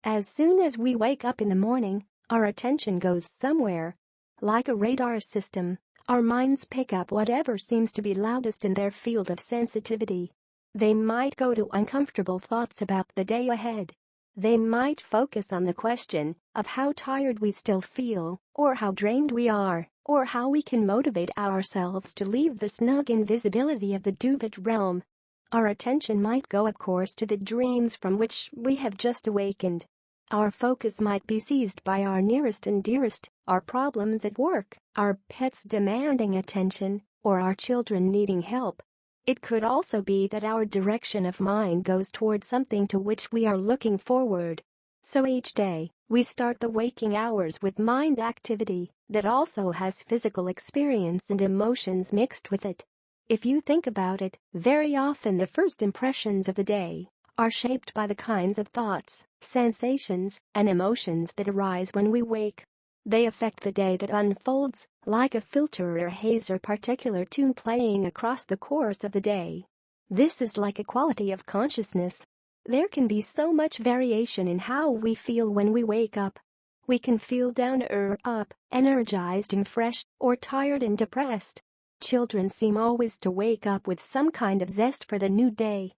As soon as we wake up in the morning, our attention goes somewhere. Like a radar system, our minds pick up whatever seems to be loudest in their field of sensitivity. They might go to uncomfortable thoughts about the day ahead. They might focus on the question of how tired we still feel, or how drained we are, or how we can motivate ourselves to leave the snug invisibility of the duvet realm. Our attention might go, of course, to the dreams from which we have just awakened. Our focus might be seized by our nearest and dearest, our problems at work, our pets demanding attention, or our children needing help. It could also be that our direction of mind goes toward something to which we are looking forward. So each day, we start the waking hours with mind activity that also has physical experience and emotions mixed with it. If you think about it, very often the first impressions of the day are shaped by the kinds of thoughts, sensations, and emotions that arise when we wake. They affect the day that unfolds, like a filter or haze or particular tune playing across the course of the day. This is like a quality of consciousness. There can be so much variation in how we feel when we wake up. We can feel down or up, energized and fresh, or tired and depressed. Children seem always to wake up with some kind of zest for the new day.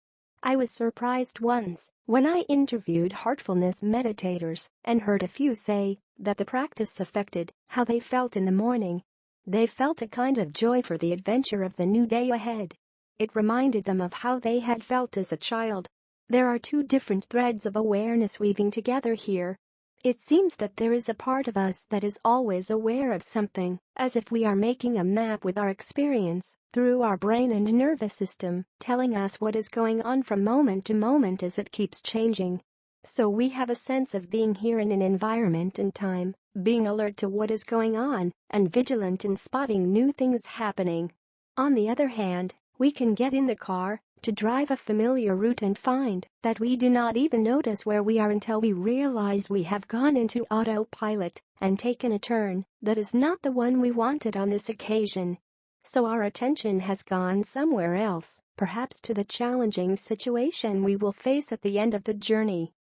I was surprised once when I interviewed heartfullness meditators and heard a few say that the practice affected how they felt in the morning. They felt a kind of joy for the adventure of the new day ahead. It reminded them of how they had felt as a child. There are two different threads of awareness weaving together here. It seems that there is a part of us that is always aware of something, as if we are making a map with our experience through our brain and nervous system, telling us what is going on from moment to moment as it keeps changing. So we have a sense of being here in an environment and time, being alert to what is going on, and vigilant in spotting new things happening. On the other hand, we can get in the car to drive a familiar route and find that we do not even notice where we are until we realize we have gone into autopilot and taken a turn that is not the one we wanted on this occasion. So our attention has gone somewhere else, perhaps to the challenging situation we will face at the end of the journey.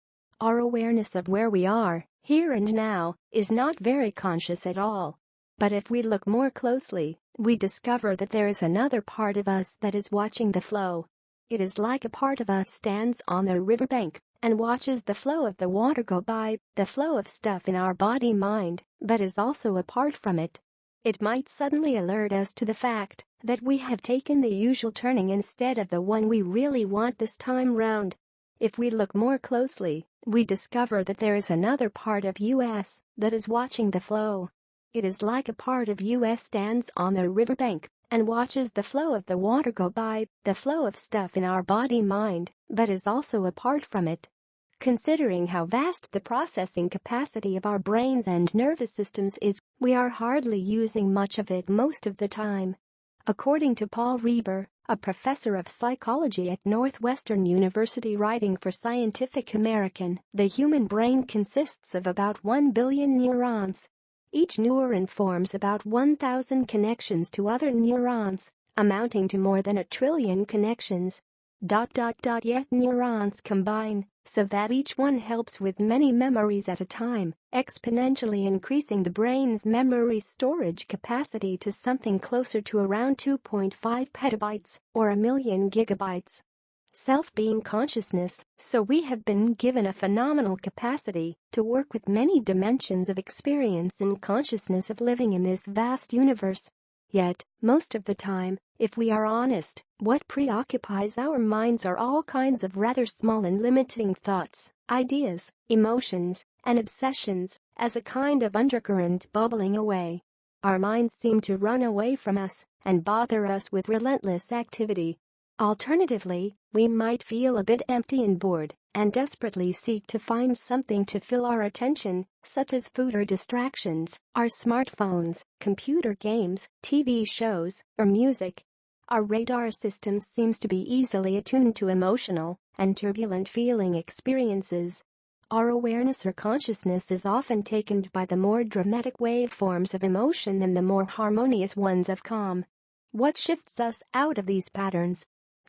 Our awareness of where we are, here and now, is not very conscious at all. But if we look more closely, we discover that there is another part of us that is watching the flow. It is like a part of us stands on the riverbank and watches the flow of the water go by, the flow of stuff in our body-mind, but is also apart from it. It might suddenly alert us to the fact that we have taken the usual turning instead of the one we really want this time round. If we look more closely, we discover that there is another part of us that is watching the flow. It is like a part of us stands on the riverbank and watches the flow of the water go by, the flow of stuff in our body-mind, but is also apart from it. Considering how vast the processing capacity of our brains and nervous systems is, we are hardly using much of it most of the time. According to Paul Reber, a professor of psychology at Northwestern University writing for Scientific American, the human brain consists of about 1 billion neurons. Each neuron forms about 1,000 connections to other neurons, amounting to more than 1 trillion connections. Yet neurons combine, so that each one helps with many memories at a time, exponentially increasing the brain's memory storage capacity to something closer to around 2.5 petabytes, or 1 million gigabytes. Self being consciousness, so we have been given a phenomenal capacity to work with many dimensions of experience and consciousness of living in this vast universe. Yet, most of the time, if we are honest, what preoccupies our minds are all kinds of rather small and limiting thoughts, ideas, emotions, and obsessions, as a kind of undercurrent bubbling away. Our minds seem to run away from us and bother us with relentless activity. Alternatively, we might feel a bit empty and bored and desperately seek to find something to fill our attention, such as food or distractions, our smartphones, computer games, TV shows, or music. Our radar system seems to be easily attuned to emotional and turbulent feeling experiences. Our awareness or consciousness is often taken by the more dramatic waveforms of emotion than the more harmonious ones of calm. What shifts us out of these patterns?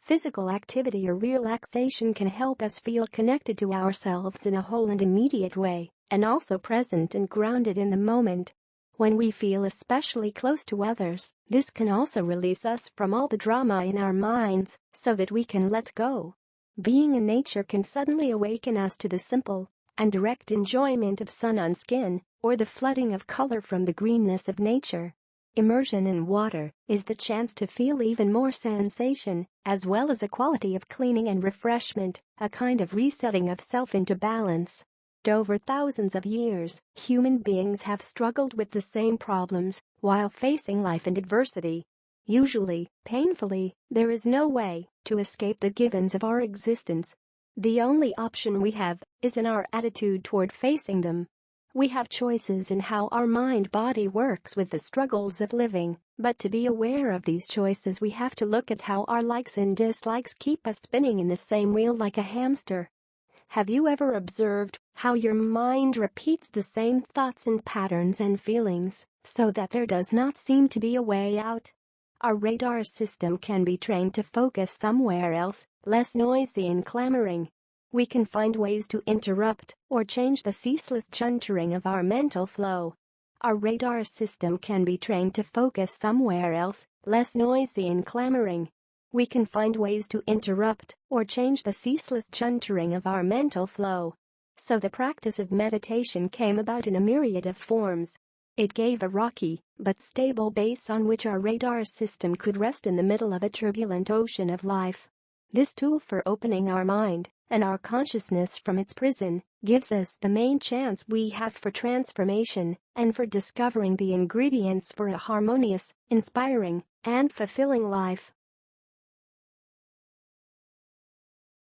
Physical activity or relaxation can help us feel connected to ourselves in a whole and immediate way, and also present and grounded in the moment. When we feel especially close to others, this can also release us from all the drama in our minds so that we can let go. Being in nature can suddenly awaken us to the simple and direct enjoyment of sun on skin, or the flooding of color from the greenness of nature. Immersion in water is the chance to feel even more sensation, as well as a quality of cleaning and refreshment, a kind of resetting of self into balance. Over thousands of years, human beings have struggled with the same problems while facing life and adversity. Usually, painfully, there is no way to escape the givens of our existence. The only option we have is in our attitude toward facing them. We have choices in how our mind-body works with the struggles of living, but to be aware of these choices we have to look at how our likes and dislikes keep us spinning in the same wheel like a hamster. Have you ever observed how your mind repeats the same thoughts and patterns and feelings so that there does not seem to be a way out? Our radar system can be trained to focus somewhere else, less noisy and clamoring. We can find ways to interrupt or change the ceaseless chuntering of our mental flow. Our radar system can be trained to focus somewhere else, less noisy and clamoring. We can find ways to interrupt or change the ceaseless chuntering of our mental flow. So the practice of meditation came about in a myriad of forms. It gave a rocky but stable base on which our radar system could rest in the middle of a turbulent ocean of life. This tool for opening our mind and our consciousness from its prison gives us the main chance we have for transformation and for discovering the ingredients for a harmonious, inspiring, and fulfilling life.